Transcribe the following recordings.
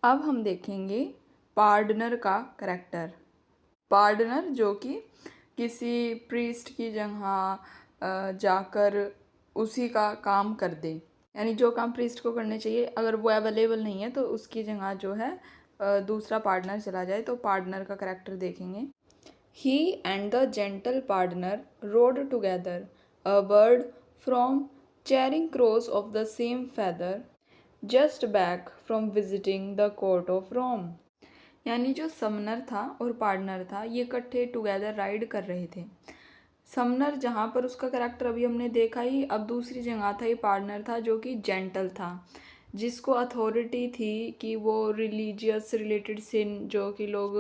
अब हम देखेंगे पार्डनर का करेक्टर। पार्डनर जो कि किसी प्रीस्ट की जगह जाकर उसी का काम कर दे, यानी जो काम प्रीस्ट को करने चाहिए अगर वो अवेलेबल नहीं है तो उसकी जगह जो है दूसरा पार्टनर चला जाए, तो पार्टनर का करेक्टर देखेंगे। He and the gentle pardoner rode together, a bird from Charing Cross of the same feather, just back from visiting the court of Rome. यानी जो समनर था और पार्टनर था ये इकट्ठे टुगेदर राइड कर रहे थे। समनर जहाँ पर उसका करेक्टर अभी हमने देखा ही, अब दूसरी जगह था ये पार्टनर था जो कि जेंटल था, जिसको अथॉरिटी थी कि वो रिलीजियस रिलेटेड सिन जो कि लोग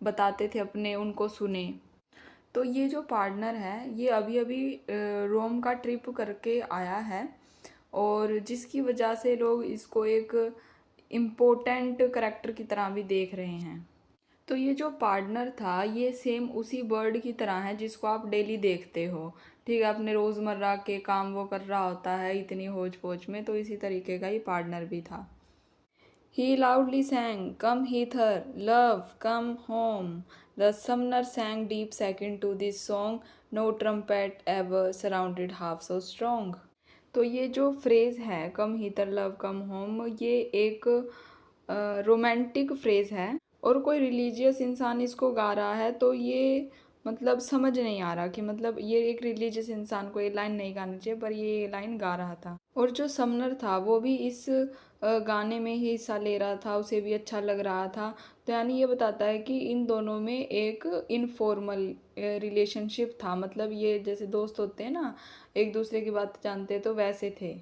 बताते थे अपने उनको सुने। तो ये जो पार्टनर है ये अभी अभी रोम का ट्रिप करके आया है और जिसकी वजह से लोग इसको एक इम्पोर्टेंट करेक्टर की तरह भी देख रहे हैं। तो ये जो पार्टनर था ये सेम उसी बर्ड की तरह है जिसको आप डेली देखते हो, ठीक है, अपने रोज़मर्रा के काम वो कर रहा होता है इतनी होच पोच में, तो इसी तरीके का ही पार्टनर भी था। He loudly sang, "Come hither, love, come home." The summoner sang deep second to this song, "No trumpet ever surrounded half so strong." तो ये जो फ्रेज़ है कम हीटर लव कम होम, ये एक रोमांटिक फ्रेज़ है और कोई रिलीजियस इंसान इसको गा रहा है तो ये मतलब समझ नहीं आ रहा कि मतलब ये एक रिलीजियस इंसान को ये लाइन नहीं गानी चाहिए, पर ये लाइन गा रहा था। और जो समनर था वो भी इस गाने में ही हिस्सा ले रहा था, उसे भी अच्छा लग रहा था। तो यानी ये बताता है कि इन दोनों में एक इनफॉर्मल रिलेशनशिप था, मतलब ये जैसे दोस्त होते हैं ना, एक दूसरे की बात जानते हैं, तो वैसे थे।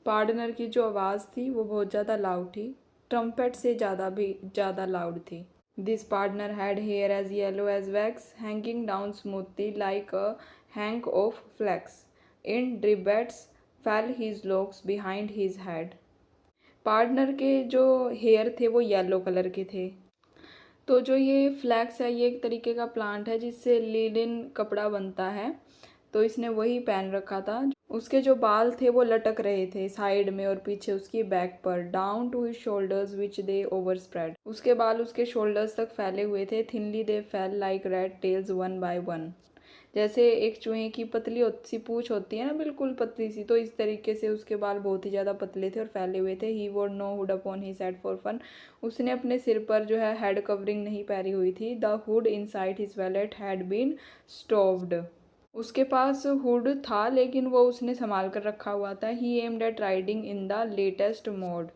पार्टनर की जो आवाज़ थी वो बहुत ज़्यादा लाउड थी, ट्रम्पेट से ज़्यादा लाउड थी। This pardoner had hair as yellow as wax, hanging down smoothly like a hank of flax, in driblets fell his locks behind his head. Pardoner के जो हेयर थे वो येलो कलर के थे। तो जो ये फ्लैक्स है ये एक तरीके का प्लांट है जिससे लिनन कपड़ा बनता है, तो इसने वही पहन रखा था। उसके जो बाल थे वो लटक रहे थे साइड में और पीछे उसकी बैक पर, down to his shoulders which they overspread. उसके बाल उसके शोल्डर्स तक फैले हुए थे, thinly they fell like rat tails one by one. जैसे एक चूहे की पतली सी पूंछ होती है ना, बिल्कुल पतली सी, तो इस तरीके से उसके बाल बहुत ही ज़्यादा पतले थे और फैले हुए थे। He wore no hood upon his head for fun. उसने अपने सिर पर जो है हेड कवरिंग नहीं पहनी हुई थी। The hood inside his wallet had been stowed. उसके पास हुड था लेकिन वो उसने संभाल कर रखा हुआ था। He aimed at riding in the latest mode,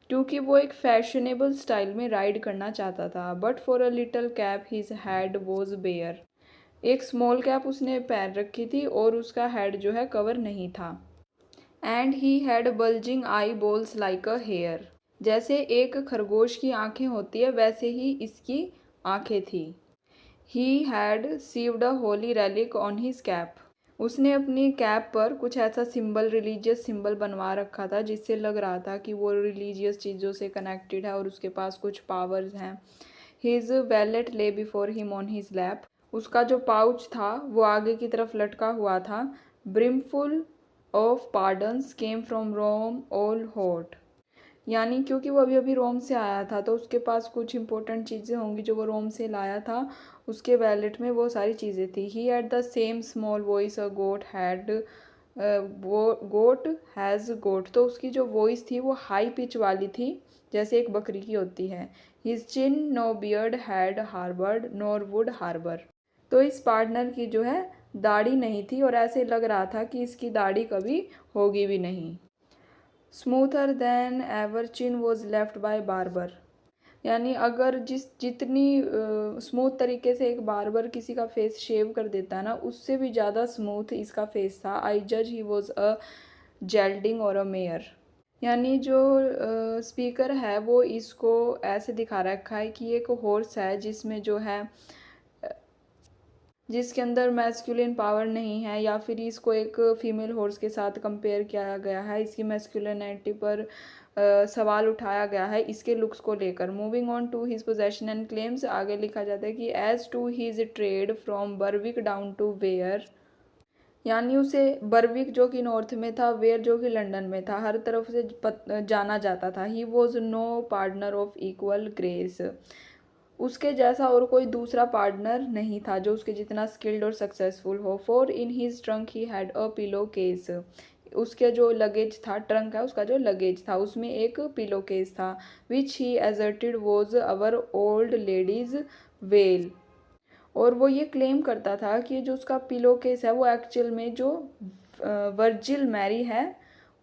क्योंकि वो एक फैशनेबल स्टाइल में राइड करना चाहता था। But for a little cap his head was bare. एक स्मॉल कैप उसने पहन रखी थी और उसका हेड जो है कवर नहीं था। And he had bulging eyeballs like a hare. जैसे एक खरगोश की आंखें होती है वैसे ही इसकी आंखें थी। He had sewed a holy relic on his cap. उसने अपनी कैप पर कुछ ऐसा सिंबल, रिलीजियस सिंबल बनवा रखा था जिससे लग रहा था कि वो रिलीजियस चीज़ों से कनेक्टेड है और उसके पास कुछ पावर्स हैं। हिज वैलेट ले before him on his lap. उसका जो पाउच था वो आगे की तरफ लटका हुआ था। Brimful of pardons came from Rome all hot. यानी क्योंकि वो अभी अभी रोम से आया था तो उसके पास कुछ इंपॉर्टेंट चीज़ें होंगी जो वो रोम से लाया था, उसके वैलेट में वो सारी चीज़ें थी। He had the same small voice a goat had, goat has goat. तो उसकी जो वॉइस थी वो हाई पिच वाली थी जैसे एक बकरी की होती है। His chin no beard had harboured nor would harbour. तो इस पार्टनर की जो है दाढ़ी नहीं थी और ऐसे लग रहा था कि इसकी दाढ़ी कभी होगी भी नहीं। Smoother then ever chin was left by barber. यानी अगर जितनी स्मूथ तरीके से एक बार्बर किसी का फेस शेव कर देता है ना, उससे भी ज़्यादा स्मूथ इसका फेस था। आई जज ही वॉज अ जेल्डिंग और अ मेयर। यानी जो स्पीकर है वो इसको ऐसे दिखा रखा है कि एक हॉर्स है जिसमें जो है जिसके अंदर मैस्कुलिन पावर नहीं है, या फिर इसको एक फीमेल हॉर्स के साथ कंपेयर किया गया है। इसकी मैस्कुलिनिटी पर सवाल उठाया गया है इसके लुक्स को लेकर। Moving on to his possession and claims, आगे लिखा जाता है कि as to his trade from Berwick down to Ware. यानी उसे बरविक जो कि नॉर्थ में था, वेयर जो कि लंदन में था, हर तरफ से जाना जाता था। He was no pardoner of equal grace, उसके जैसा और कोई दूसरा पार्टनर नहीं था जो उसके जितना स्किल्ड और सक्सेसफुल हो। For in his trunk he had a pillow case, उसके जो लगेज था, ट्रंक है उसका जो लगेज था, उसमें एक पिलो केस था। Which he asserted was our old lady's veil, और वो ये क्लेम करता था कि जो उसका पिलो केस है वो एक्चुअल में जो वर्जिल मैरी है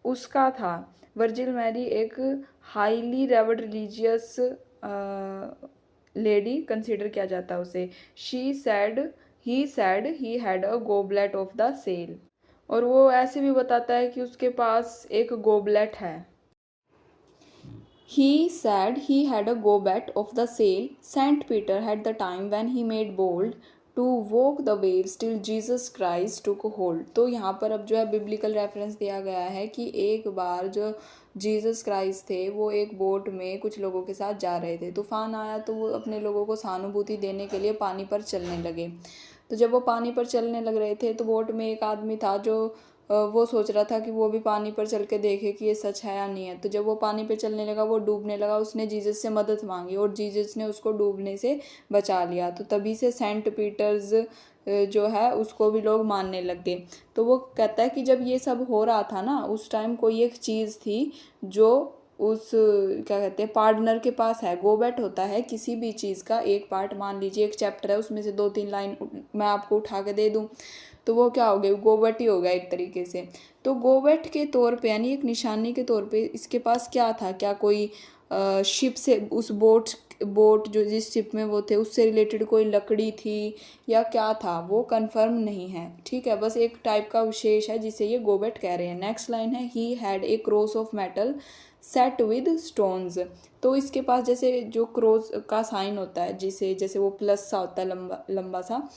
उसका था। वर्जिल मैरी एक highly revered religious lady consider किया जाता है उसे। He said he had a goblet of the sail, और वो ऐसे भी बताता है कि उसके पास एक गोबलेट है। He said he had a goblet of the sail Saint Peter had the time when he made bold to walk the waves till Jesus Christ took hold। तो यहाँ पर अब जो है बिब्लिकल रेफरेंस दिया गया है कि एक बार जो जीसस क्राइस्ट थे वो एक बोट में कुछ लोगों के साथ जा रहे थे, तूफान आया तो वो अपने लोगों को सहानुभूति देने के लिए पानी पर चलने लगे। तो जब वो पानी पर चलने लग रहे थे तो बोट में एक आदमी था जो वो सोच रहा था कि वो भी पानी पर चल के देखे कि ये सच है या नहीं है। तो जब वो पानी पे चलने लगा, वो डूबने लगा, उसने जीसस से मदद मांगी और जीसस ने उसको डूबने से बचा लिया। तो तभी से सेंट पीटर्स जो है उसको भी लोग मानने लग गए। तो वो कहता है कि जब ये सब हो रहा था ना, उस टाइम कोई एक चीज़ थी जो उस क्या कहते हैं पार्टनर के पास है। गोबेट होता है किसी भी चीज़ का एक पार्ट, मान लीजिए एक चैप्टर है उसमें से 2-3 लाइन मैं आपको उठा के दे दूँ तो वो क्या हो गया, गोबट ही हो गया एक तरीके से। तो गोबट के तौर पे यानी एक निशानी के तौर पे इसके पास क्या था, क्या कोई शिप से उस बोट जो जिस शिप में वो थे उससे रिलेटेड कोई लकड़ी थी या क्या था, वो कंफर्म नहीं है। ठीक है, बस एक टाइप का विशेष है जिसे ये गोबट कह रहे हैं। नेक्स्ट लाइन है he had a cross of metal set with stones. तो इसके पास जैसे जो क्रॉस का साइन होता है, जिसे जैसे वो प्लस सा होता है लंबा लंबा सा,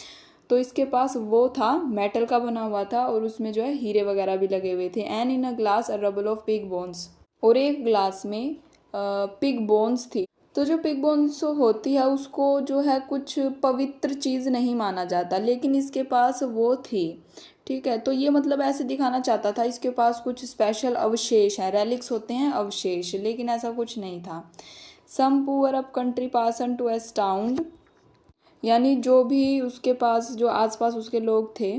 तो इसके पास वो था, मेटल का बना हुआ था और उसमें जो है हीरे वगैरह भी लगे हुए थे। And in a glass a rubble of pig bones, और एक ग्लास में पिग बोन्स थी। तो जो पिग बोन्स होती है उसको जो है कुछ पवित्र चीज़ नहीं माना जाता, लेकिन इसके पास वो थी। ठीक है, तो ये मतलब ऐसे दिखाना चाहता था इसके पास कुछ स्पेशल अवशेष हैं। रेलिक्स होते हैं अवशेष, लेकिन ऐसा कुछ नहीं था। सम पुअर अप कंट्री पासन टू एस्टाउंड, यानी जो भी उसके पास जो आसपास उसके लोग थे,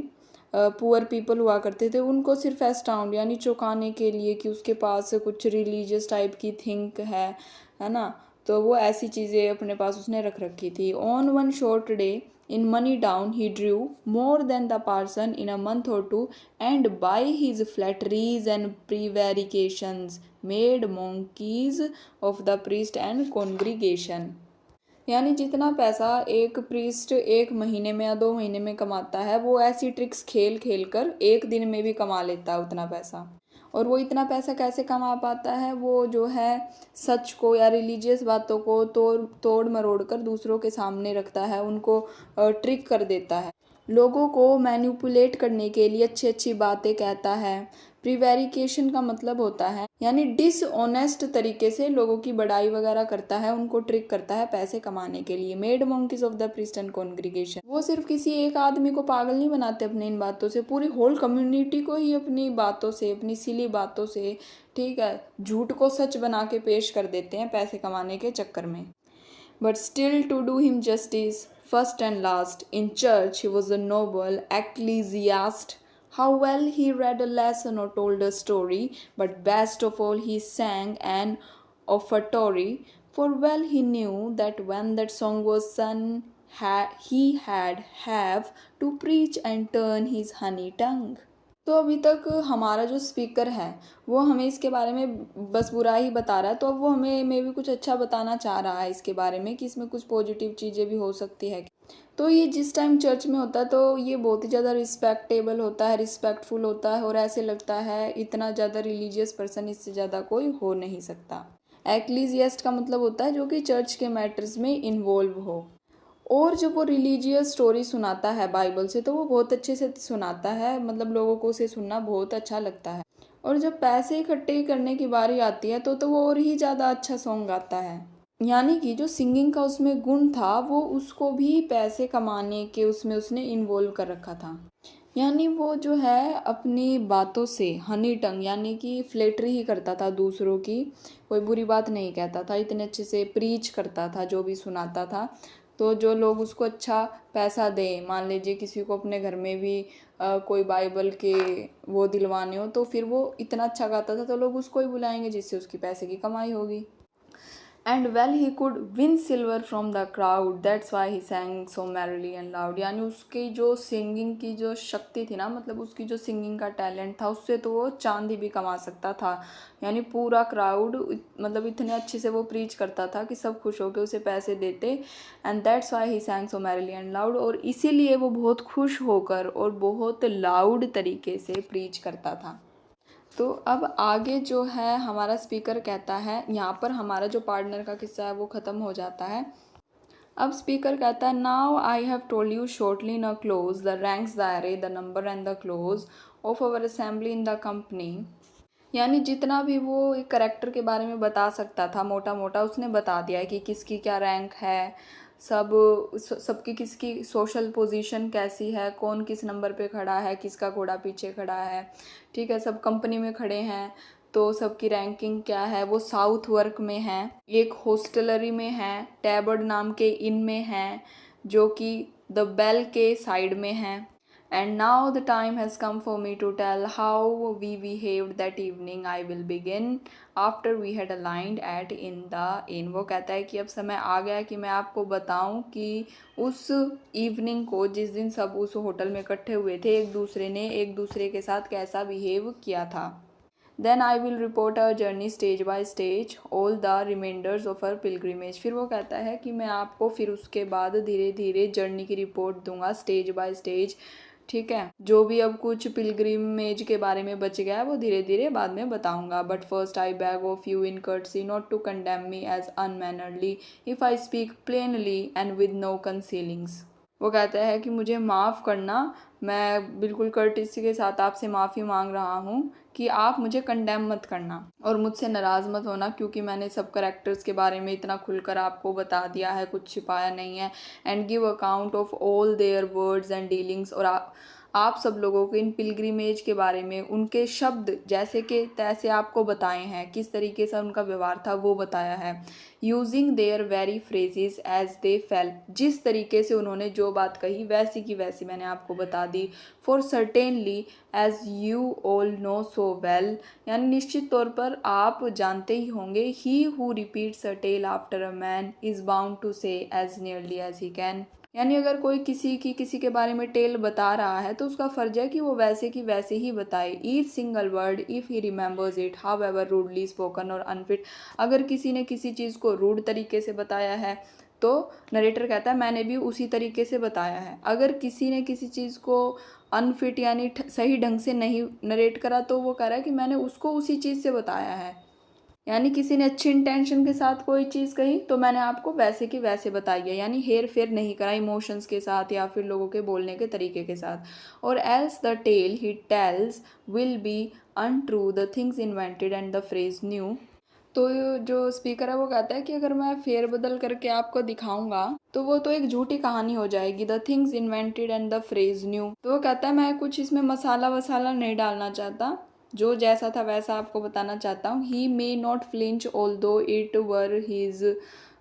पुअर पीपल हुआ करते थे, उनको सिर्फ एस्टाउंड यानी चौंकाने के लिए कि उसके पास कुछ रिलीजियस टाइप की थिंक है ना। तो वो ऐसी चीज़ें अपने पास उसने रख रखी थी। On one short day in money down he drew more than the parson in a month or two, and by his flatteries and prevarications made monkeys of the priest and congregation. यानी जितना पैसा एक priest एक महीने में या 2 महीने में कमाता है, वो ऐसी ट्रिक्स खेल खेल कर एक दिन में भी कमा लेता है उतना पैसा। और वो इतना पैसा कैसे कमा पाता है, वो जो है सच को या रिलीजियस बातों को तोड़ तोड़ मरोड़ कर दूसरों के सामने रखता है, उनको ट्रिक कर देता है, लोगों को मैनिपुलेट करने के लिए अच्छी अच्छी बातें कहता है। प्रीवेरिकेशन का मतलब होता है यानी डिसऑनेस्ट तरीके से लोगों की बड़ाई वगैरह करता है, उनको ट्रिक करता है पैसे कमाने के लिए। Made monkeys of the priest and congregation, वो सिर्फ किसी एक आदमी को पागल नहीं बनाते अपने इन बातों से, पूरी होल कम्युनिटी को ही अपनी बातों से, अपनी सिली बातों से, ठीक है, झूठ को सच बना के पेश कर देते हैं पैसे कमाने के चक्कर में। But still, to do him justice, first and last, in church he was a noble ecclesiast. How well he read a lesson or told a story, but best of all he sang an offertory, for well he knew that when that song was sung, he had have to preach and turn his honey tongue। तो अभी तक हमारा जो speaker है वो हमें इसके बारे में बस बुरा ही बता रहा है, तो अब वो हमें मे भी कुछ अच्छा बताना चाह रहा है इसके बारे में कि इसमें कुछ पॉजिटिव चीज़ें भी हो सकती है। तो ये जिस टाइम चर्च में होता है तो ये बहुत ही ज़्यादा रिस्पेक्टेबल होता है, रिस्पेक्टफुल होता है, और ऐसे लगता है इतना ज़्यादा रिलीजियस पर्सन इससे ज़्यादा कोई हो नहीं सकता। एक्लीजियस्ट का मतलब होता है जो कि चर्च के मैटर्स में इन्वॉल्व हो। और जब वो रिलीजियस स्टोरी सुनाता है बाइबल से तो वो बहुत अच्छे से सुनाता है, मतलब लोगों को उसे सुनना बहुत अच्छा लगता है। और जब पैसे इकट्ठे करने की बारी आती है तो वो और ही ज़्यादा अच्छा सॉन्ग गाता है। यानी कि जो सिंगिंग का उसमें गुण था वो उसको भी पैसे कमाने के उसमें उसने इन्वॉल्व कर रखा था। यानी वो जो है अपनी बातों से हनी टंग यानी कि फ्लेटरी ही करता था दूसरों की, कोई बुरी बात नहीं कहता था, इतने अच्छे से प्रीच करता था जो भी सुनाता था। तो जो लोग उसको अच्छा पैसा दें, मान लीजिए किसी को अपने घर में भी कोई बाइबल के वो दिलवाने हो, तो फिर वो इतना अच्छा गाता था तो लोग उसको ही बुलाएंगे, जिससे उसकी पैसे की कमाई होगी। And well he could win silver from the crowd, that's why he sang so merrily and loud. यानी उसकी जो सिंगिंग की जो शक्ति थी ना, मतलब उसकी जो सिंगिंग का टैलेंट था, उससे तो वो चांदी भी कमा सकता था। यानी पूरा क्राउड मतलब इतने अच्छे से वो प्रीच करता था कि सब खुश होकर उसे पैसे देते। And that's why he sang so merrily and loud, और इसीलिए वो बहुत खुश होकर और बहुत लाउड तरीके से प्रीच करता था। तो अब आगे जो है हमारा स्पीकर कहता है, यहाँ पर हमारा जो पार्टनर का किस्सा है वो ख़त्म हो जाता है। अब स्पीकर कहता है, now I have told you shortly in clause the ranks the array the number and the cause of our assembly in the company. यानी जितना भी वो एक करेक्टर के बारे में बता सकता था मोटा मोटा, उसने बता दिया है कि किसकी क्या रैंक है, सब सबकी किसकी सोशल पोजीशन कैसी है, कौन किस नंबर पे खड़ा है, किसका घोड़ा पीछे खड़ा है। ठीक है, सब कंपनी में खड़े हैं तो सबकी रैंकिंग क्या है। वो साउथ वर्क में है, एक हॉस्टलरी में है, टैबर्ड नाम के इन में है, जो कि द बेल के साइड में है। And now the time has come for me to tell how we behaved that evening. I will begin after we had aligned at in the inn. वो कहता है कि अब समय आ गया कि मैं आपको बताऊं कि उस इवनिंग को, जिस दिन सब उस होटल में इकट्ठे हुए थे, एक दूसरे ने एक दूसरे के साथ कैसा बिहेव किया था। Then I will report our journey stage by stage, all the remainders of our pilgrimage. फिर वो कहता है कि मैं आपको फिर उसके बाद धीरे धीरे जर्नी की रिपोर्ट दूंगा, स्टेज बाय स्टेज। ठीक है, जो भी अब कुछ पिलग्रिमेज के बारे में बच गया है वो धीरे धीरे बाद में बताऊंगा। But first I beg of you in courtesy not to condemn me as unmannerly if I speak plainly and with no concealings. वो कहता है कि मुझे माफ़ करना, मैं बिल्कुल कर्टिसी के साथ आपसे माफ़ी मांग रहा हूँ कि आप मुझे कंडेम मत करना और मुझसे नाराज़ मत होना, क्योंकि मैंने सब करेक्टर्स के बारे में इतना खुलकर आपको बता दिया है, कुछ छिपाया नहीं है। And give account of all their words and dealings, और आप सब लोगों को इन पिलग्रिमेज के बारे में उनके शब्द जैसे कि तैसे आपको बताए हैं, किस तरीके से उनका व्यवहार था वो बताया है। Using their very phrases as they fell, जिस तरीके से उन्होंने जो बात कही वैसी की वैसी मैंने आपको बता दी। For certainly as you all know so well, यानी निश्चित तौर पर आप जानते ही होंगे, he who repeats a tale after a man is bound to say as nearly as he can. यानी अगर कोई किसी के बारे में टेल बता रहा है तो उसका फ़र्ज है कि वो वैसे की वैसे ही बताए। Each single word if he remembers it how ever rudely spoken और अनफिट। अगर किसी ने किसी चीज़ को रूड तरीके से बताया है तो नरेटर कहता है मैंने भी उसी तरीके से बताया है। अगर किसी ने किसी चीज़ को अनफिट यानी सही ढंग से नहीं नरेट करा तो वो कह रहा है कि मैंने उसको उसी चीज़ से बताया है। यानी किसी ने अच्छी इंटेंशन के साथ कोई चीज़ कही तो मैंने आपको वैसे की वैसे बताई है, यानी हेर फेर नहीं करा इमोशंस के साथ या फिर लोगों के बोलने के तरीके के साथ। और else the tale he tells will be untrue the things invented and the phrase new. तो जो स्पीकर है वो कहता है कि अगर मैं फेर बदल करके आपको दिखाऊंगा तो वो तो एक झूठी कहानी हो जाएगी, the things invented and the phrase new. तो वो कहता है मैं कुछ इसमें मसाला वसाला नहीं डालना चाहता, जो जैसा था वैसा आपको बताना चाहता हूँ। ही मे नॉट फ्लिंच ऑल दो it were his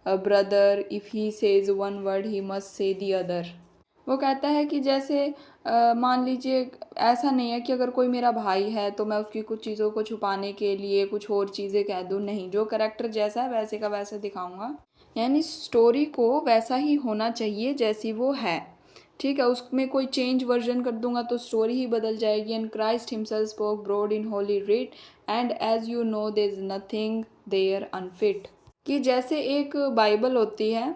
brother, if he says one word he must say the other. वो कहता है कि जैसे मान लीजिए ऐसा नहीं है कि अगर कोई मेरा भाई है तो मैं उसकी कुछ चीज़ों को छुपाने के लिए कुछ और चीज़ें कह दूँ, नहीं, जो करेक्टर जैसा है वैसे का वैसा दिखाऊंगा। यानी स्टोरी को वैसा ही होना चाहिए जैसी वो है। ठीक है, उसमें कोई चेंज वर्जन कर दूंगा तो स्टोरी ही बदल जाएगी। And Christ himself spoke broad in holy writ and as you know there is nothing there unfit. कि जैसे एक बाइबल होती है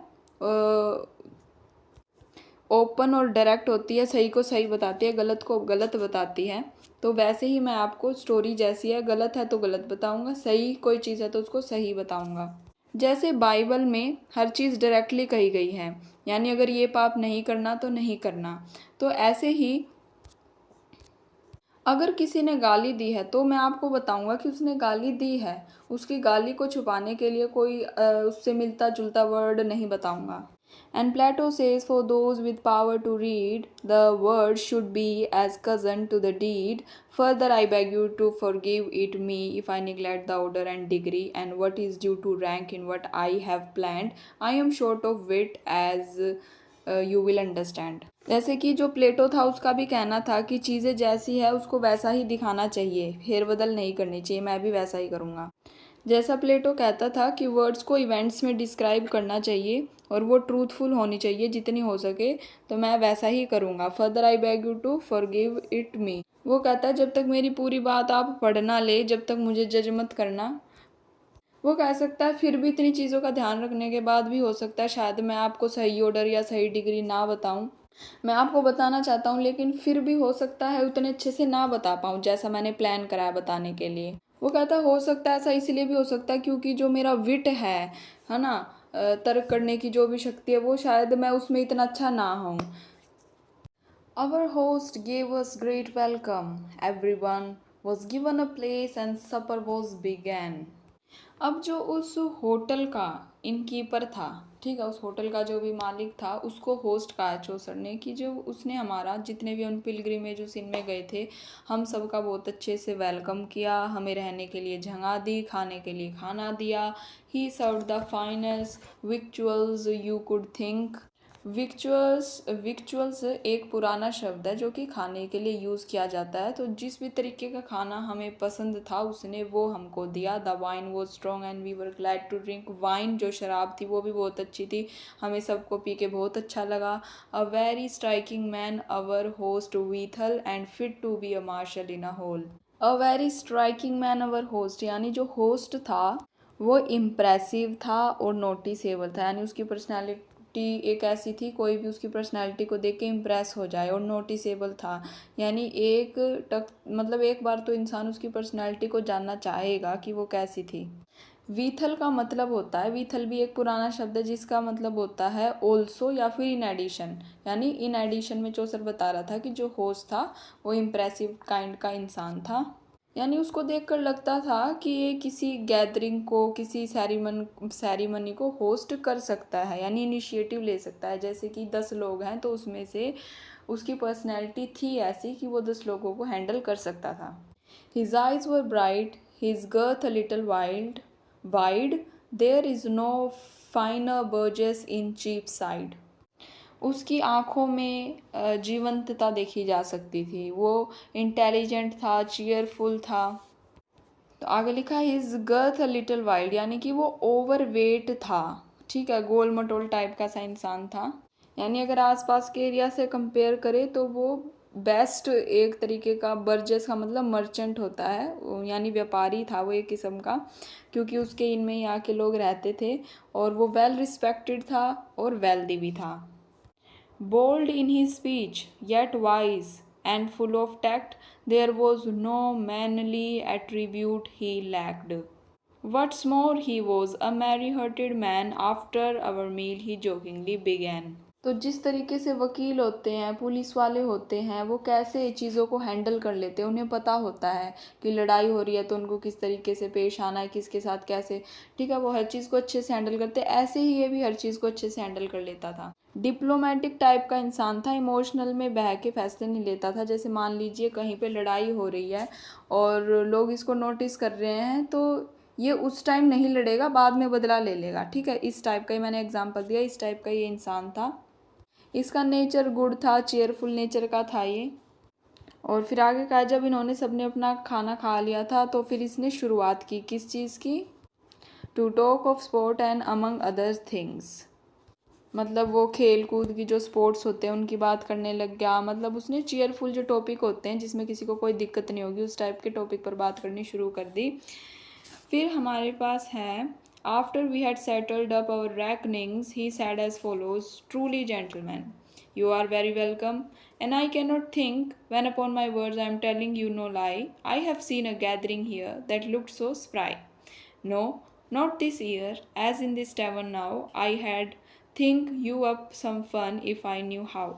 ओपन और डायरेक्ट होती है, सही को सही बताती है, गलत को गलत बताती है, तो वैसे ही मैं आपको स्टोरी जैसी है, गलत है तो गलत बताऊंगा, सही कोई चीज़ है तो उसको सही बताऊंगा। जैसे बाइबल में हर चीज़ डायरेक्टली कही गई है, यानी अगर ये पाप नहीं करना तो नहीं करना, तो ऐसे ही अगर किसी ने गाली दी है तो मैं आपको बताऊंगा कि उसने गाली दी है, उसकी गाली को छुपाने के लिए कोई उससे मिलता जुलता वर्ड नहीं बताऊंगा। And Plato says, for those with power to read, the word should be as cousin to the deed. Further, I beg you to forgive it me if I neglect the order and degree, and what is due to rank in what I have planned. I am short of wit, as you will understand. जैसे कि जो प्लेटो था उसका भी कहना था कि चीज़ें जैसी है उसको वैसा ही दिखाना चाहिए, फेर बदल नहीं करनी चाहिए, मैं भी वैसा ही करूँगा। जैसा प्लेटो कहता था कि वर्ड्स को इवेंट्स में डिस्क्राइब करना चाहिए और वो ट्रूथफुल होनी चाहिए जितनी हो सके, तो मैं वैसा ही करूँगा। Further I beg you to forgive it me. वो कहता है जब तक मेरी पूरी बात आप पढ़ ना ले, जब तक मुझे जज मत करना। वो कह सकता है फिर भी इतनी चीज़ों का ध्यान रखने के बाद भी हो सकता है शायद मैं आपको सही ऑर्डर या सही डिग्री ना बताऊं। मैं आपको बताना चाहता हूँ लेकिन फिर भी हो सकता है उतने अच्छे से ना बता पाऊँ जैसा मैंने प्लान करा है बताने के लिए। वो कहता है हो सकता है ऐसा इसलिए भी हो सकता है क्योंकि जो मेरा विट है ना, तर्क करने की जो भी शक्ति है वो शायद मैं उसमें इतना अच्छा ना हूँ। Our host gave us great welcome. Everyone was given a place and supper was began. अब जो उस होटल का इनकीपर था, ठीक है, उस होटल का जो भी मालिक था उसको होस्ट कहा चौसर ने कि जो उसने हमारा जितने भी उन पिलग्रिमेज उस इनमें गए थे हम सबका बहुत अच्छे से वेलकम किया, हमें रहने के लिए जगह दी, खाने के लिए खाना दिया। He serve the finest victuals you could think. Victuals एक पुराना शब्द है जो कि खाने के लिए यूज़ किया जाता है, तो जिस भी तरीके का खाना हमें पसंद था उसने वो हमको दिया। द वाइन वो strong and we were glad to drink. Wine जो शराब थी वो भी बहुत अच्छी थी, हमें सबको पी के बहुत अच्छा लगा। A very striking man our host withal and fit to be a marshal in a hall. A very striking man our host यानी जो होस्ट था वो इम्प्रेसिव था और नोटिसेबल था, यानी उसकी पर्सनैलिटी एक ऐसी थी कोई भी उसकी पर्सनैलिटी को देख के इम्प्रेस हो जाए, और नोटिसेबल था यानी मतलब एक बार तो इंसान उसकी पर्सनैलिटी को जानना चाहेगा कि वो कैसी थी। वीथल का मतलब होता है, वीथल भी एक पुराना शब्द है जिसका मतलब होता है ओल्सो या फिर इन एडिशन, यानी इन एडिशन में चौसर बता रहा था कि जो होस्ट था वो इम्प्रेसिव काइंड का इंसान था, यानी उसको देखकर लगता था कि ये किसी गैदरिंग को, किसी सैरीमनी को होस्ट कर सकता है, यानी इनिशिएटिव ले सकता है। जैसे कि 10 लोग हैं तो उसमें से उसकी पर्सनैलिटी थी ऐसी कि वो 10 लोगों को हैंडल कर सकता था। His eyes were bright, his girth a little wide, there is no finer burgess in Cheapside. उसकी आँखों में जीवंतता देखी जा सकती थी, वो इंटेलिजेंट था, चीयरफुल था। तो आगे लिखा है his girth a little wild, यानी कि वो ओवर वेट था, ठीक है, गोल मटोल टाइप का सा इंसान था। यानी अगर आसपास के एरिया से कंपेयर करें तो वो बेस्ट एक तरीके का, बर्जेस का मतलब मर्चेंट होता है, यानी व्यापारी था वो एक किस्म का, क्योंकि उसके इनमें यहाँ के लोग रहते थे और वो वेल रिस्पेक्टेड था और वेल्दी भी था। Bold in his speech, yet wise and full of tact, there was no manly attribute he lacked. What's more, he was a merry-hearted man. After our meal, he jokingly began. तो जिस तरीके से वकील होते हैं, police वाले होते हैं, वो कैसे चीज़ों को हैंडल कर लेते हैं, उन्हें पता होता है कि लड़ाई हो रही है तो उनको किस तरीके से पेश आना है, किसके साथ कैसे, ठीक है, वो हर चीज़ को अच्छे से हैंडल करते हैं। ऐसे ही ये भी हर चीज़ को अच्छे से हैंडल कर लेता था। डिप्लोमेटिक टाइप का इंसान था, इमोशनल में बह के फैसले नहीं लेता था। जैसे मान लीजिए कहीं पे लड़ाई हो रही है और लोग इसको नोटिस कर रहे हैं तो ये उस टाइम नहीं लड़ेगा, बाद में बदला ले लेगा, ठीक है, इस टाइप का ही मैंने एग्जांपल दिया, इस टाइप का ये इंसान था। इसका नेचर गुड था, चेयरफुल नेचर का था ये। और फिर आगे कहा जब इन्होंने सबने अपना खाना खा लिया था तो फिर इसने शुरुआत की किस चीज़ की, to talk of sport and among other things, मतलब वो खेल कूद की जो स्पोर्ट्स होते हैं उनकी बात करने लग गया। मतलब उसने चीयरफुल जो टॉपिक होते हैं जिसमें किसी को कोई दिक्कत नहीं होगी उस टाइप के टॉपिक पर बात करनी शुरू कर दी। फिर हमारे पास है after we had settled up our reckonings he said as follows, truly gentlemen, you are very welcome, and I cannot think when upon my words I am telling you no lie, I have seen a gathering here that looked so spry. No, not this year, as in this tavern now, I had think you up some fun if I knew how.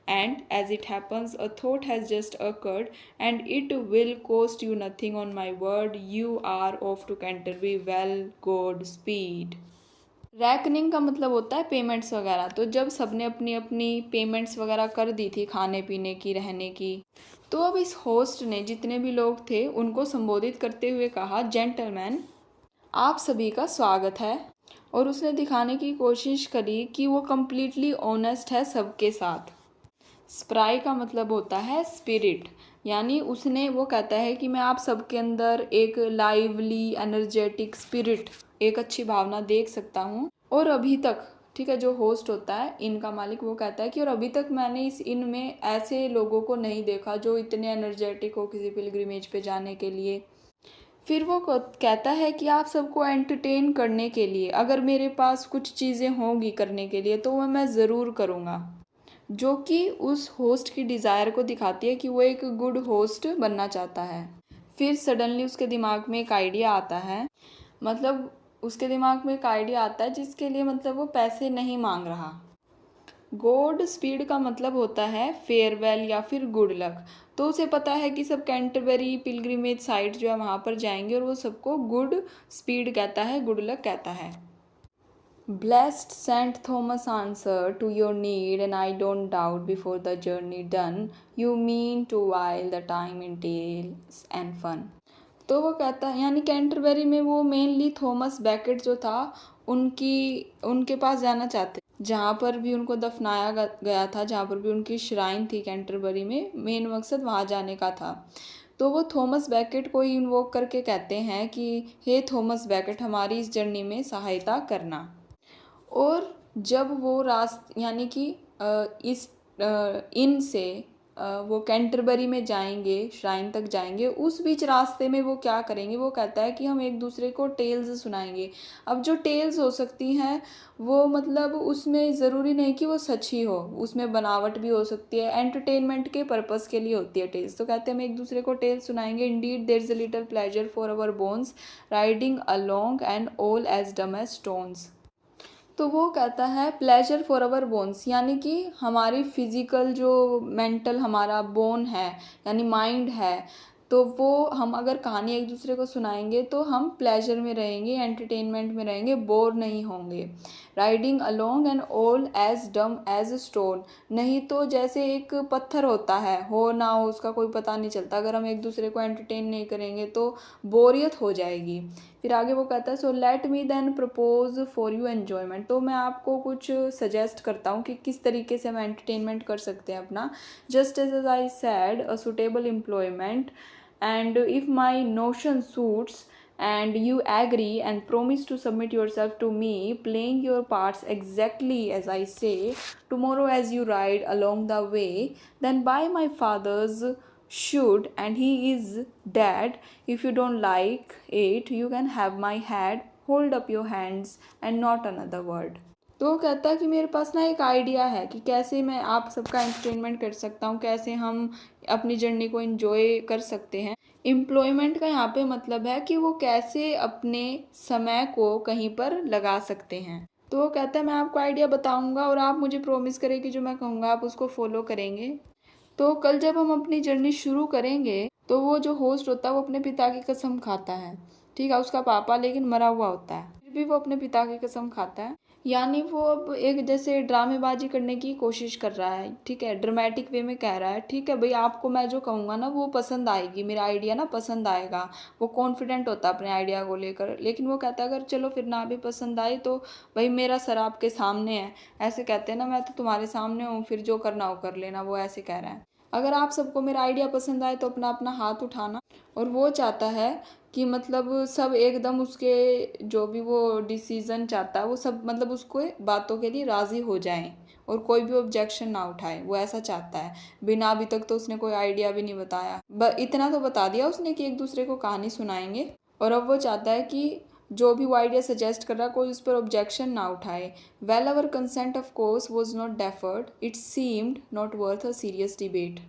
and as it happens a thought has just occurred and it will cost you nothing on my word. You are off to Canterbury. Well, Godspeed. Reckoning का मतलब होता है payments वगैरह। तो जब सबने अपनी अपनी पेमेंट्स वगैरह कर दी थी खाने पीने की, रहने की, तो अब इस होस्ट ने जितने भी लोग थे उनको संबोधित करते हुए कहा, जेंटलमैन, आप सभी का स्वागत है। और उसने दिखाने की कोशिश करी कि वो कम्प्लीटली ऑनेस्ट है सबके साथ। स्प्राई का मतलब होता है स्पिरिट, यानी उसने वो कहता है कि मैं आप सबके अंदर एक लाइवली एनर्जेटिक स्पिरिट, एक अच्छी भावना देख सकता हूँ। और अभी तक, ठीक है, जो होस्ट होता है इनका मालिक, वो कहता है कि और अभी तक मैंने इस इन में ऐसे लोगों को नहीं देखा जो इतने एनर्जेटिक हो किसी पिलग्रिमेज पे जाने के लिए। फिर वो कहता है कि आप सबको एंटरटेन करने के लिए अगर मेरे पास कुछ चीज़ें होंगी करने के लिए तो वह मैं ज़रूर करूँगा, जो कि उस होस्ट की डिज़ायर को दिखाती है कि वो एक गुड होस्ट बनना चाहता है। फिर सडनली उसके दिमाग में एक आइडिया आता है, मतलब उसके दिमाग में एक आइडिया आता है जिसके लिए मतलब वो पैसे नहीं मांग रहा। गॉड स्पीड का मतलब होता है फेयरवेल या फिर गुड लक। तो उसे पता है कि सब कैंटरबरी पिलग्रिमेज साइट जो है वहाँ पर जाएंगे और वो सबको गुड स्पीड कहता है, गुड लक कहता है। Blessed Saint Thomas answered to your need, and I don't doubt before the journey done, you mean to while the time in tales and fun. तो वो कहता है, यानी कैंटरबरी में वो मेनली थॉमस बैकेट जो था उनके पास जाना चाहते, जहाँ पर भी उनको दफनाया गया था, जहाँ पर भी उनकी श्राइन थी कैंटरबरी में, मेन मकसद वहाँ जाने का था। तो वो थॉमस बैकेट को ही इन्वोक करके कहते हैं कि हे थॉमस बैकेट, हमारी इस जर्नी में सहायता करना। और जब वो यानी कि इस इन से वो कैंटरबरी में जाएंगे, श्राइन तक जाएंगे, उस बीच रास्ते में वो क्या करेंगे, वो कहता है कि हम एक दूसरे को टेल्स सुनाएंगे। अब जो टेल्स हो सकती हैं वो मतलब उसमें ज़रूरी नहीं कि वो सच ही हो, उसमें बनावट भी हो सकती है, एंटरटेनमेंट के पर्पज़ के लिए होती है टेल्स। तो कहते हैं हम एक दूसरे को टेल्स सुनाएंगे। Indeed there is a little pleasure for our bones riding along and all as dumb as stones. तो वो कहता है प्लेजर फॉर अवर बोन्स, यानी कि हमारी फिज़िकल जो मेंटल हमारा बोन है यानी माइंड है, तो वो हम अगर कहानी एक दूसरे को सुनाएंगे तो हम प्लेजर में रहेंगे, एंटरटेनमेंट में रहेंगे, बोर नहीं होंगे। Riding along and all as dumb as stone, नहीं तो जैसे एक पत्थर होता है, हो ना हो उसका कोई पता नहीं चलता। अगर हम एक दूसरे को एंटरटेन नहीं करेंगे तो बोरियत हो जाएगी। फिर आगे वो कहता है so let me then propose for you enjoyment. तो मैं आपको कुछ सजेस्ट करता हूँ कि किस तरीके से हम एंटरटेनमेंट कर सकते हैं अपना। Just as I said a suitable employment and if my notion suits and you agree and promise to submit yourself to me, playing your parts exactly as I say, tomorrow as you ride along the way, then by my father's should and he is dead, if you don't like it you can have my head, hold up your hands and not another word. तो वो कहता है कि मेरे पास ना एक idea है कि कैसे मैं आप सबका एंटरटेनमेंट कर सकता हूँ, कैसे हम अपनी जर्नी को एंजॉय कर सकते हैं। एम्प्लॉयमेंट का यहाँ पे मतलब है कि वो कैसे अपने समय को कहीं पर लगा सकते हैं। तो वो कहता है मैं आपको आइडिया बताऊँगा और आप मुझे प्रॉमिस करें कि जो मैं कहूँगा आप उसको फॉलो करेंगे। तो कल जब हम अपनी जर्नी शुरू करेंगे तो वो जो होस्ट होता है वो अपने पिता की कसम खाता है, ठीक है, उसका पापा लेकिन मरा हुआ होता है, फिर भी वो अपने पिता की कसम खाता है। यानी वो अब एक जैसे ड्रामेबाजी करने की कोशिश कर रहा है, ठीक है, ड्रामेटिक वे में कह रहा है, ठीक है भाई आपको मैं जो कहूँगा ना वो पसंद आएगी, मेरा आइडिया ना पसंद आएगा। वो कॉन्फिडेंट होता है अपने आइडिया को लेकर, लेकिन वो कहता है अगर चलो फिर ना भी पसंद आई तो भाई मेरा सर आपके सामने है, ऐसे कहते हैं ना, मैं तो तुम्हारे सामने हूँ, फिर जो करना हो कर लेना, वो ऐसे कह रहा है। अगर आप सबको मेरा आइडिया पसंद आए तो अपना अपना हाथ उठाना। और वो चाहता है कि मतलब सब एकदम उसके जो भी वो डिसीज़न चाहता है वो सब मतलब उसको बातों के लिए राज़ी हो जाएं और कोई भी ऑब्जेक्शन ना उठाए, वो ऐसा चाहता है। बिना अभी तक तो उसने कोई आइडिया भी नहीं बताया, इतना तो बता दिया उसने कि एक दूसरे को कहानी सुनाएंगे। और अब वो चाहता है कि जो भी वो आइडिया सजेस्ट कर रहा है कोई उस पर ऑब्जेक्शन ना उठाए। Well our consent of course was not deferred, it seemed not worth a serious debate.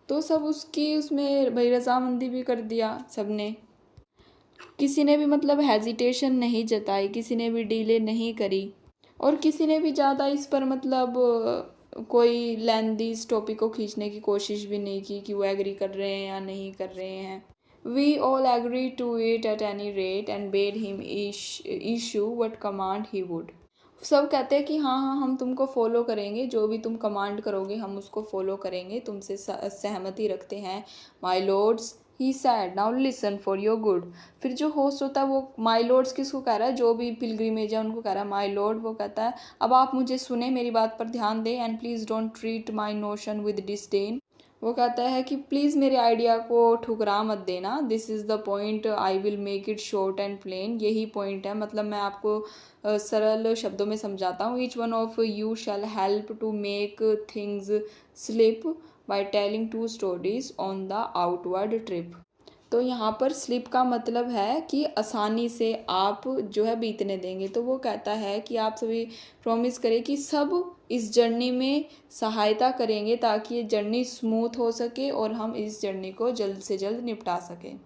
तो सब उसकी उसमें भाई रजामंदी भी कर दिया सबने, किसी ने भी मतलब हेजिटेशन नहीं जताई, किसी ने भी डीले नहीं करी और किसी ने भी ज़्यादा इस पर मतलब कोई लेंदी इस टॉपिक को खींचने की कोशिश भी नहीं की कि वो एग्री कर रहे हैं या नहीं कर रहे हैं। We all agree to it at any rate and bade him issue what command he would. सब कहते हैं कि हाँ हाँ हम तुमको फॉलो करेंगे, जो भी तुम कमांड करोगे हम उसको फॉलो करेंगे, तुमसे सहमति रखते हैं। My lords he said now listen for your good. फिर जो होस्ट होता है वो माई लॉर्ड्स किसको कह रहा है, जो भी पिलग्रिमेज है उनको कह रहा है माई लॉर्ड। वो कहता है अब आप मुझे सुने, मेरी बात पर ध्यान दें, and please don't treat my notion with disdain. वो कहता है कि प्लीज़ मेरे आइडिया को ठुकरा मत देना। This is the point, I will make it short and plain. यही पॉइंट है, मतलब मैं आपको सरल शब्दों में समझाता हूँ। Each one of you shall help to make things slip by telling 2 stories on the outward trip. तो यहाँ पर स्लिप का मतलब है कि आसानी से आप जो है बीतने देंगे। तो वो कहता है कि आप सभी प्रॉमिस करें कि सब इस जर्नी में सहायता करेंगे ताकि ये जर्नी स्मूथ हो सके और हम इस जर्नी को जल्द से जल्द निपटा सकें।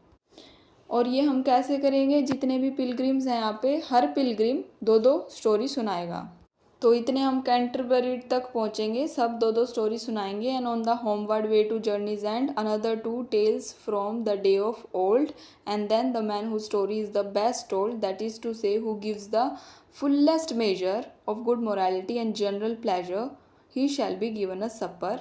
और ये हम कैसे करेंगे, जितने भी पिलग्रिम्स हैं यहाँ पे हर पिलग्रिम 2-2 स्टोरी सुनाएगा। तो इतने हम कैंटरबरी तक पहुँचेंगे, सब 2-2 स्टोरी सुनाएंगे। And on the homeward way two journeys and another 2 tales from the day of old and then the man who story is the best told, that is to say who gives the fullest measure of good morality and general pleasure, he shall be given a supper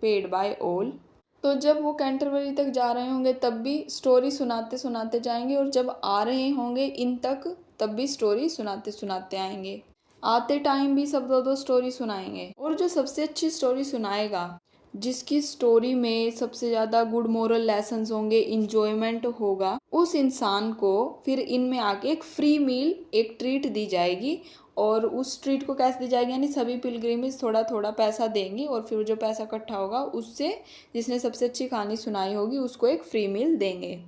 paid by all. तो जब वो Canterbury तक जा रहे होंगे तब भी story सुनाते सुनाते जाएंगे, और जब आ रहे होंगे इन तक तब भी स्टोरी सुनाते सुनाते आएंगे। आते टाइम भी सब 2-2 स्टोरी सुनाएंगे। और जो सबसे अच्छी स्टोरी सुनाएगा, जिसकी स्टोरी में सबसे ज़्यादा गुड मोरल लेसन्स होंगे, इंजॉयमेंट होगा, उस इंसान को फिर इनमें आके एक फ्री मील, एक ट्रीट दी जाएगी। और उस ट्रीट को कैसे दी जाएगी, यानी सभी पिलग्रिमेज थोड़ा थोड़ा पैसा देंगे और फिर जो पैसा इकट्ठा होगा उससे जिसने सबसे अच्छी कहानी सुनाई होगी उसको एक फ्री मील देंगे।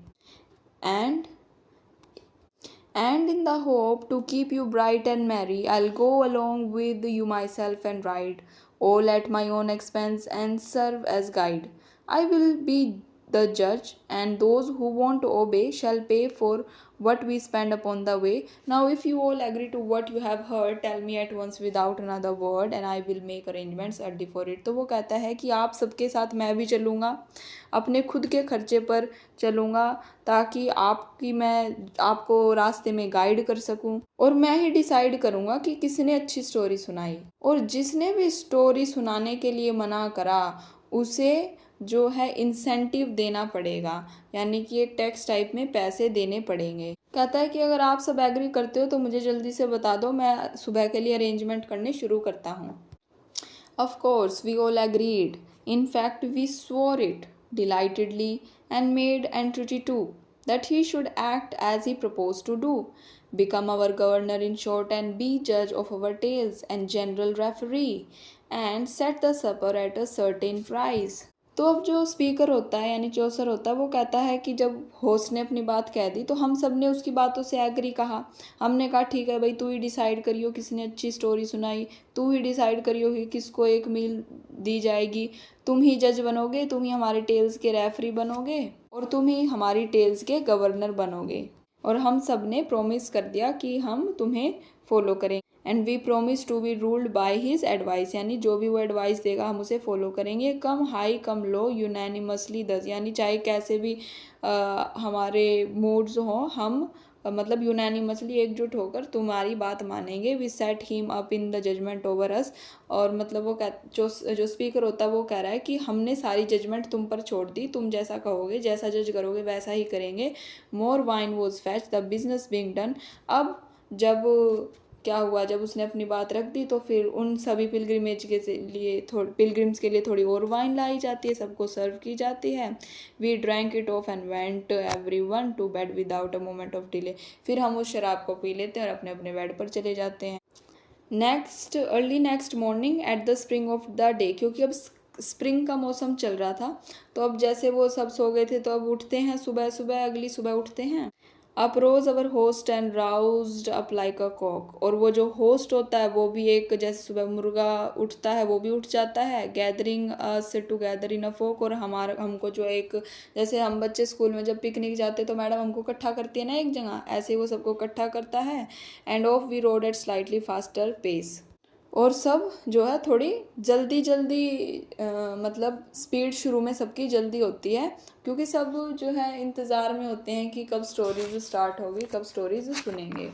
And in the hope to keep you bright and merry, I'll go along with you myself and ride, all at my own expense and serve as guide. I will be the judge, and those who won't obey shall pay for what we spend upon the way. Now, if you all agree to what you have heard, tell me at once without another word, and I will make arrangements early for it. तो वो कहता है कि आप सबके साथ मैं भी चलूँगा, अपने खुद के खर्चे पर चलूँगा, ताकि मैं आपको रास्ते में गाइड कर सकूं, और मैं ही डिसाइड करूँगा कि किसने अच्छी स्टोरी सुनाई। और जिसने भी स्टोरी सुनाने के लिए मना करा उसे जो है इंसेंटिव देना पड़ेगा, यानी कि एक टैक्स टाइप में पैसे देने पड़ेंगे। कहता है कि अगर आप सब एग्री करते हो तो मुझे जल्दी से बता दो, मैं सुबह के लिए अरेंजमेंट करने शुरू करता हूँ। Of course, we all agreed. In fact, we swore it delightedly and made entreaty too that he should act as he proposed to do, become our governor in short, and be judge of our tales and general referee, and set the supper at a certain price. तो अब जो speaker होता है यानी चौसर होता है वो कहता है कि जब होस्ट ने अपनी बात कह दी तो हम सब ने उसकी बातों से एग्री कहा। हमने कहा ठीक है भाई, तू ही डिसाइड करियो किसने अच्छी स्टोरी सुनाई, तू ही डिसाइड करियो कि किसको एक मील दी जाएगी, तुम ही जज बनोगे, तुम ही हमारे टेल्स के रेफरी बनोगे और तुम ही हमारी टेल्स के गवर्नर बनोगे। और हम सब ने प्रोमिस कर दिया कि हम तुम्हें फॉलो करेंगे। And we promise to be ruled by his advice, यानी जो भी वो एडवाइस देगा हम उसे फॉलो करेंगे। कम हाई कम लो यूनैनिमसली दस, यानी चाहे कैसे भी हमारे मूड्स हों, हम मतलब यूनैनिमसली एकजुट होकर तुम्हारी बात मानेंगे। We set him up in the judgement over us, और मतलब वो जो स्पीकर होता है वो कह रहा है कि हमने सारी जजमेंट तुम पर छोड़ दी, तुम जैसा कहोगे, जैसा जज करोगे वैसा ही करेंगे। More wine was fetch the business being done. अब जब क्या हुआ, जब उसने अपनी बात रख दी तो फिर उन सभी पिलग्रिम्स के लिए थोड़ी और वाइन लाई जाती है, सबको सर्व की जाती है। We drank it off and went everyone to bed without a moment of delay. फिर हम उस शराब को पी लेते हैं और अपने अपने बेड पर चले जाते हैं। Early next morning at the spring of the day, क्योंकि अब स्प्रिंग का मौसम चल रहा था तो अब जैसे वो सब सो गए थे तो अब उठते हैं सुबह सुबह, अगली सुबह उठते हैं। Up rose our host and roused up like a cock, और वो जो होस्ट होता है वो भी एक जैसे सुबह मुर्गा उठता है वो भी उठ जाता है। गैदरिंग अस टुगेदर इन अ फोक, और हमको जो एक जैसे हम बच्चे स्कूल में जब पिकनिक जाते तो मैडम हमको इकट्ठा करती है ना एक जगह, ऐसे ही वो सबको इकट्ठा करता है। And off we rode at slightly faster pace, और सब जो है थोड़ी जल्दी जल्दी मतलब स्पीड शुरू में सबकी जल्दी होती है, क्योंकि सब जो है इंतज़ार में होते हैं कि कब स्टोरीज स्टार्ट होगी, कब स्टोरीज सुनेंगे।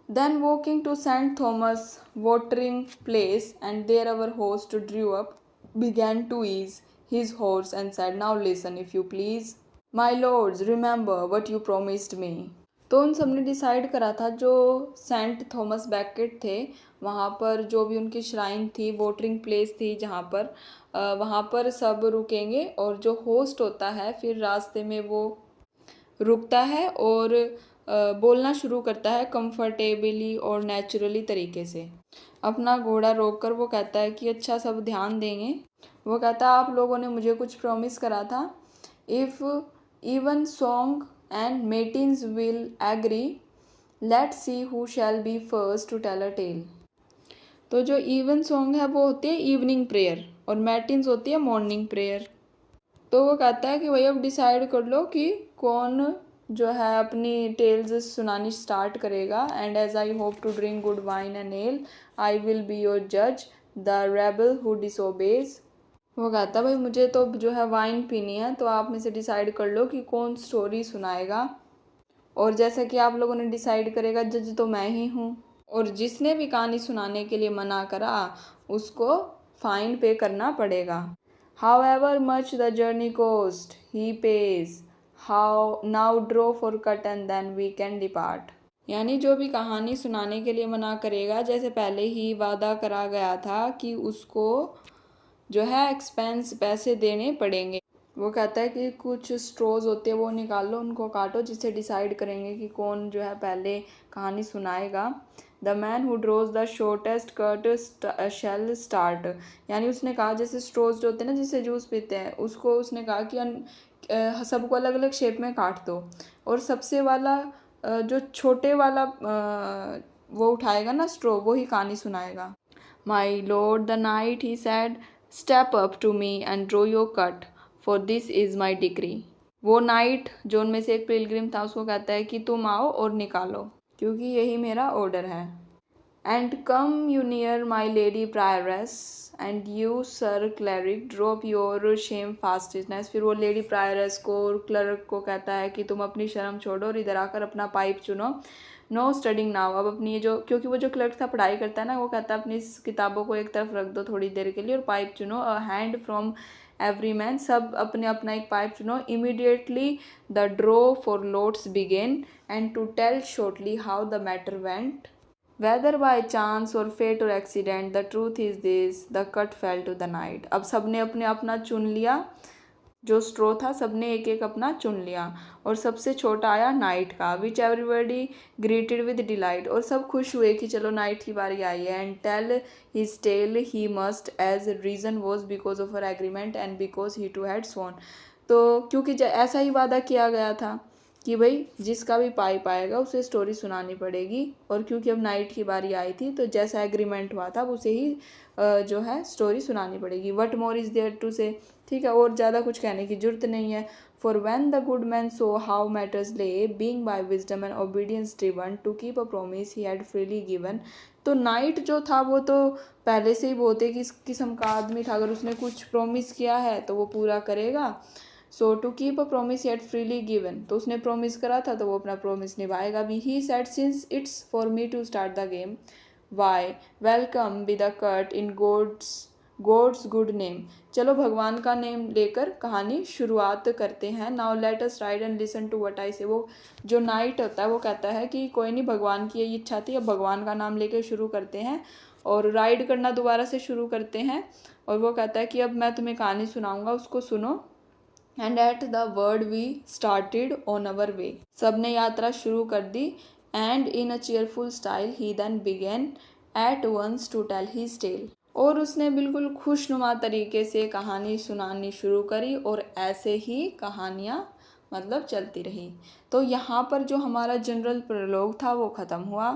Then walking to St. Thomas watering place, and there our host drew up, began to ease his horse and said, "Now listen, if you please. My lords, remember what you promised me." तो उन सब ने decide करा था, जो Saint Thomas baked थे वहाँ पर, जो भी उनकी श्राइन थी, वोटरिंग प्लेस थी जहाँ पर, वहाँ पर सब रुकेंगे, और जो होस्ट होता है फिर रास्ते में वो रुकता है और बोलना शुरू करता है कंफर्टेबली और नेचुरली तरीके से। अपना घोड़ा रोककर वो कहता है कि अच्छा सब ध्यान देंगे। वो कहता है आप लोगों ने मुझे कुछ प्रॉमिस करा था, if even song and matins will agree, let's see who shall be first to tell a tale. तो जो इवन सॉन्ग है वो होती है इवनिंग प्रेयर, और मैटिन्स होती है मॉर्निंग प्रेयर। तो वो कहता है कि भाई अब डिसाइड कर लो कि कौन जो है अपनी टेल्स सुनानी स्टार्ट करेगा। And as I hope to drink good wine and ale, I will be your जज, द रेबल हु डिसोबेज। वो कहता है भाई मुझे तो जो है वाइन पीनी है, तो आप में से डिसाइड कर लो कि कौन स्टोरी सुनाएगा। और जैसा कि आप लोगों ने डिसाइड करेगा, जज तो मैं ही हूँ, और जिसने भी कहानी सुनाने के लिए मना करा उसको फाइन पे करना पड़ेगा। However much the journey cost, he pays. How now draw for curtain, then we can depart. यानी जो भी कहानी सुनाने के लिए मना करेगा, जैसे पहले ही वादा करा गया था कि उसको जो है एक्सपेंस पैसे देने पड़ेंगे। वो कहता है कि कुछ स्ट्रोज होते हैं वो निकाल लो, उनको काटो, जिससे डिसाइड करेंगे कि कौन जो है पहले कहानी सुनाएगा। The man who draws the shortest cut shall start. यानी उसने कहा, जैसे स्ट्रोज जो होते हैं ना जिससे जूस पीते हैं, उसको उसने कहा कि सबको अलग अलग शेप में काट दो, और सबसे वाला जो छोटे वाला वो उठाएगा ना स्ट्रो, वो ही कहानी सुनाएगा। My lord the knight, he said, step up to me and draw your cut, for this is my decree. वो नाइट जो उनमें से एक पिलग्रिम था उसको कहता है कि तुम आओ और निकालो, क्योंकि यही मेरा ऑर्डर है। And come you near my lady prioress, and you sir cleric drop your shame fastness. फिर वो लेडी प्रायरेस को और क्लर्क को कहता है कि तुम अपनी शर्म छोड़ो और इधर आकर अपना पाइप चुनो। No studying now. अब अपनी ये जो, क्योंकि वो जो क्लर्क था पढ़ाई करता है ना, वो कहता है अपनी किताबों को एक तरफ रख दो थोड़ी देर के लिए और पाइप चुनो। A hand from every man. सब अपने अपना एक पाइप चुनो। Immediately the draw for lots began, and to tell shortly how the matter went, whether by chance or fate or accident, the truth is this, the cut fell to the night। अब सबने अपने अपना चुन लिया, जो स्ट्रो था सबने एक एक अपना चुन लिया, और सबसे छोटा आया नाइट का। Which everybody greeted with delight. और सब खुश हुए कि चलो नाइट की बारी आई है। And tell his tale he must, as reason was because of her agreement and because he too had sworn. तो क्योंकि ऐसा ही वादा किया गया था कि भाई जिसका भी पाइप आएगा उसे स्टोरी सुनानी पड़ेगी, और क्योंकि अब नाइट की बारी आई थी तो जैसा एग्रीमेंट हुआ था उसे ही जो है स्टोरी सुनानी पड़ेगी। What more is there to say. ठीक है, और ज़्यादा कुछ कहने की जरूरत नहीं है। For when the good man saw how matters lay, being by wisdom and obedience driven, to keep a promise he had freely given. तो नाइट जो था वो तो पहले से ही बहुत एक इस किस्म का आदमी था, अगर उसने कुछ प्रोमिस किया है तो वो पूरा करेगा। So to keep a promise he had freely given, तो उसने प्रोमिस करा था तो वो अपना प्रोमिस निभाएगा भी। He said, since it's for me to start the game, why welcome with a cut in God's good name. चलो भगवान का नेम लेकर कहानी शुरुआत करते हैं। Now let us ride and listen to what I say. वो जो नाइट होता है वो कहता है कि कोई नहीं, भगवान की यही इच्छा थी, अब भगवान का नाम लेकर शुरू करते हैं और राइड करना दोबारा से शुरू करते हैं। और वो कहता है कि अब मैं तुम्हें कहानी सुनाऊंगा, उसको सुनो। And at the word we started on our way. सब ने यात्रा शुरू कर दी। And in a cheerful style he then began at once to tell his tale. और उसने बिल्कुल खुशनुमा तरीके से कहानी सुनानी शुरू करी, और ऐसे ही कहानियाँ मतलब चलती रही। तो यहाँ पर जो हमारा जनरल प्रोलॉग था वो ख़त्म हुआ।